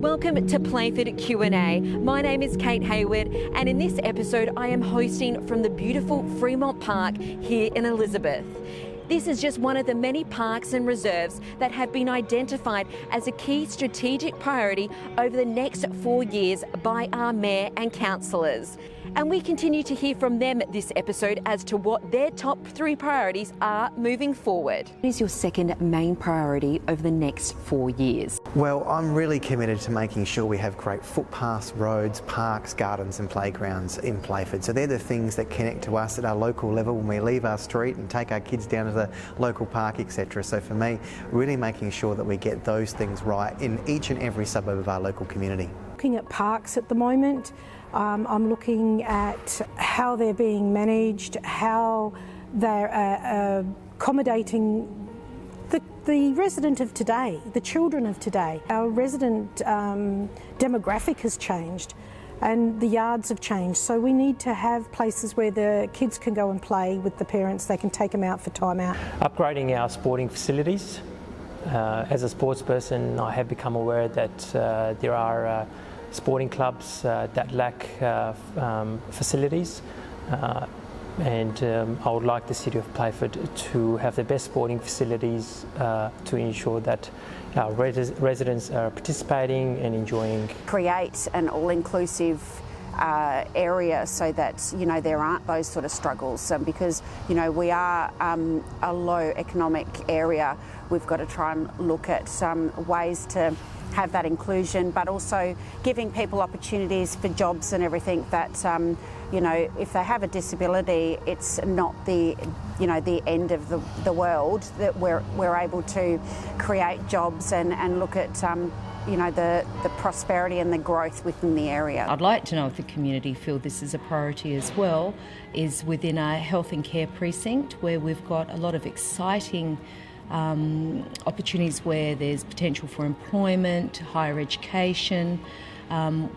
Welcome to Playford Q&A. My name is Kate Hayward, and in this episode I am hosting from the beautiful Fremont Park here in Elizabeth. This is just one of the many parks and reserves that have been identified as a key strategic priority over the next 4 years by our Mayor and Councillors. And we continue to hear from them this episode as to what their top 3 priorities are moving forward. What is your second main priority over the next 4 years? Well, I'm really committed to making sure we have great footpaths, roads, parks, gardens and playgrounds in Playford. So they're the things that connect to us at our local level when we leave our street and take our kids down to the local park, etc. So for me, really making sure that we get those things right in each and every suburb of our local community. Looking at parks at the moment, I'm looking at how they're being managed, how they're accommodating the resident of today, the children of today. Our resident demographic has changed and the yards have changed, so we need to have places where the kids can go and play with the parents. They can take them out for time out. Upgrading our sporting facilities. As a sports person, I have become aware that there are sporting clubs that lack facilities, and I would like the City of Playford to have the best sporting facilities to ensure that our residents are participating and enjoying. Create an all-inclusive area so that, you know, there aren't those sort of struggles, because, you know, we are a low economic area. We've got to try and look at ways to have that inclusion, but also giving people opportunities for jobs and everything that, you know, if they have a disability, it's not the, you know, the end of the world, that we're able to create jobs and look at, you know, the prosperity and the growth within the area. I'd like to know if the community feel this is a priority as well, is within our health and care precinct, where we've got a lot of exciting opportunities where there's potential for employment, higher education,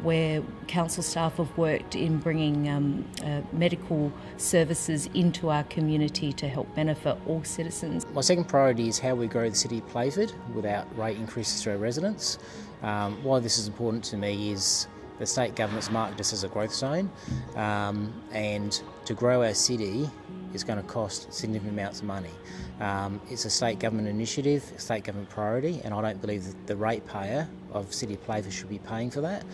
where council staff have worked in bringing medical services into our community to help benefit all citizens. My second priority is how we grow the City of Playford without rate increases to our residents. Why this is important to me is the state government's marked us as a growth zone, and to grow our city is going to cost significant amounts of money. It's a state government initiative, a state government priority, and I don't believe that the ratepayer of City of Playford should be paying for that.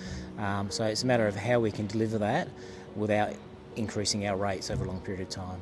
So it's a matter of how we can deliver that without increasing our rates over a long period of time.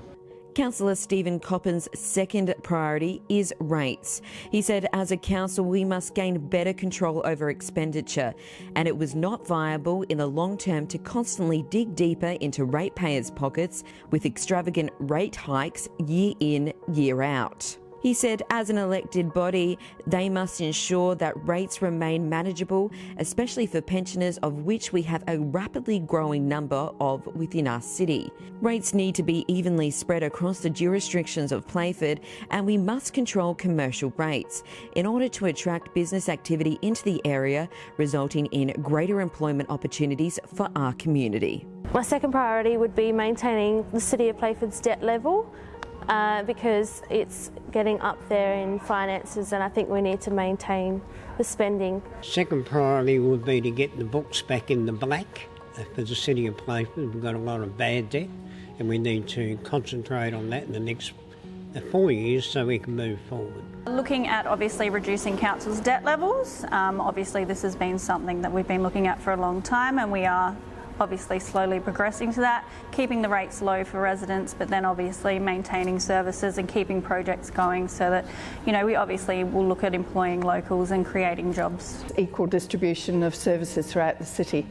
Councillor Stephen Coppin's second priority is rates. He said, as a council, we must gain better control over expenditure, and it was not viable in the long term to constantly dig deeper into ratepayers' pockets with extravagant rate hikes year in, year out. He said, as an elected body, they must ensure that rates remain manageable, especially for pensioners, of which we have a rapidly growing number of within our city. Rates need to be evenly spread across the jurisdictions of Playford, and we must control commercial rates in order to attract business activity into the area, resulting in greater employment opportunities for our community. My second priority would be maintaining the City of Playford's debt level, because it's getting up there in finances, and I think we need to maintain the spending. Second priority would be to get the books back in the black. For the City of Playford, we've got a lot of bad debt, and we need to concentrate on that in the next 4 years so we can move forward. Looking at obviously reducing council's debt levels. Obviously this has been something that we've been looking at for a long time, and we are obviously slowly progressing to that, keeping the rates low for residents, but then obviously maintaining services and keeping projects going so that, you know, we obviously will look at employing locals and creating jobs. Equal distribution of services throughout the city.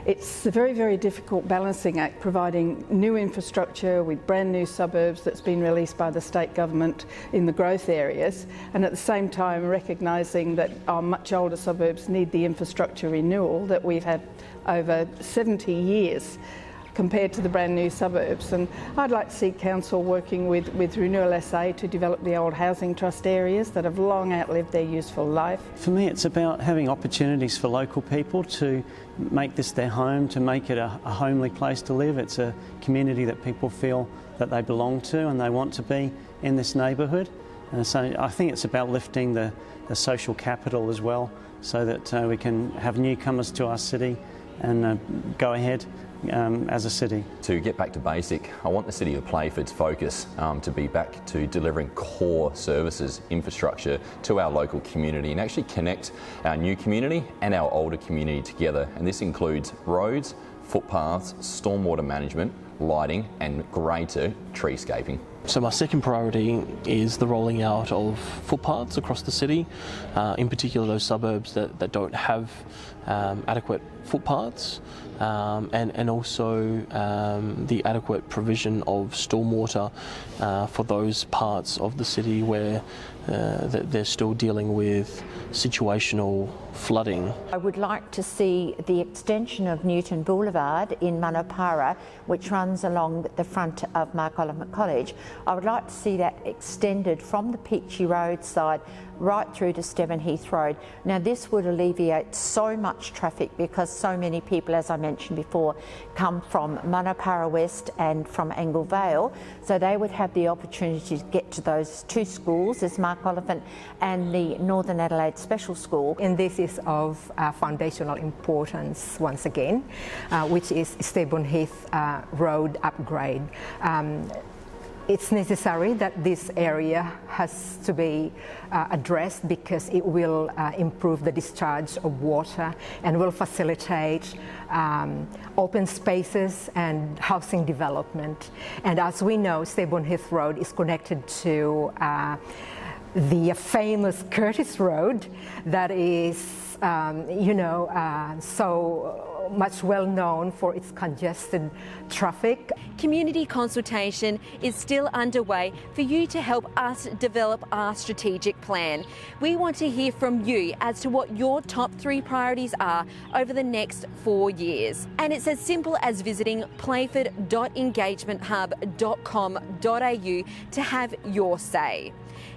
It's a very, very difficult balancing act, providing new infrastructure with brand new suburbs that's been released by the state government in the growth areas, and at the same time recognising that our much older suburbs need the infrastructure renewal that we've had over 70 years compared to the brand new suburbs. And I'd like to see council working with Renewal SA to develop the old housing trust areas that have long outlived their useful life. For me, it's about having opportunities for local people to make this their home, to make it a homely place to live. It's a community that people feel that they belong to and they want to be in this neighbourhood. And so I think it's about lifting the social capital as well, so that we can have newcomers to our city and go ahead as a city. To get back to basic, I want the City of Playford's focus to be back to delivering core services, infrastructure to our local community, and actually connect our new community and our older community together. And this includes roads, footpaths, stormwater management, lighting and greater treescaping. So my second priority is the rolling out of footpaths across the city, in particular those suburbs that don't have adequate footpaths, and also the adequate provision of stormwater for those parts of the city where they're still dealing with situational flooding. I would like to see the extension of Newton Boulevard in Manapara, which runs along the front of Mark Oliphant College. I would like to see that extended from the Peachy Road side right through to Stephen Heath Road. Now this would alleviate so much traffic because so many people, as I mentioned before, come from Manapara West and from Angle Vale, so they would have the opportunity to get to those two schools, as Mark Oliphant and the Northern Adelaide Special School. And this is of foundational importance once again, which is Stephen Heath Road upgrade. It's necessary that this area has to be addressed because it will improve the discharge of water and will facilitate open spaces and housing development. And as we know, Stephen Heath Road is connected to the famous Curtis Road that is, so much well known for its congested traffic. Community consultation is still underway for you to help us develop our strategic plan. We want to hear from you as to what your top 3 priorities are over the next 4 years. And it's as simple as visiting playford.engagementhub.com.au to have your say.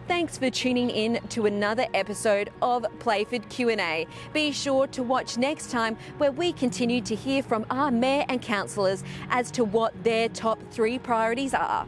Thanks for tuning in to another episode of Playford Q&A. Be sure to watch next time where we continue to hear from our Mayor and Councillors as to what their top 3 priorities are.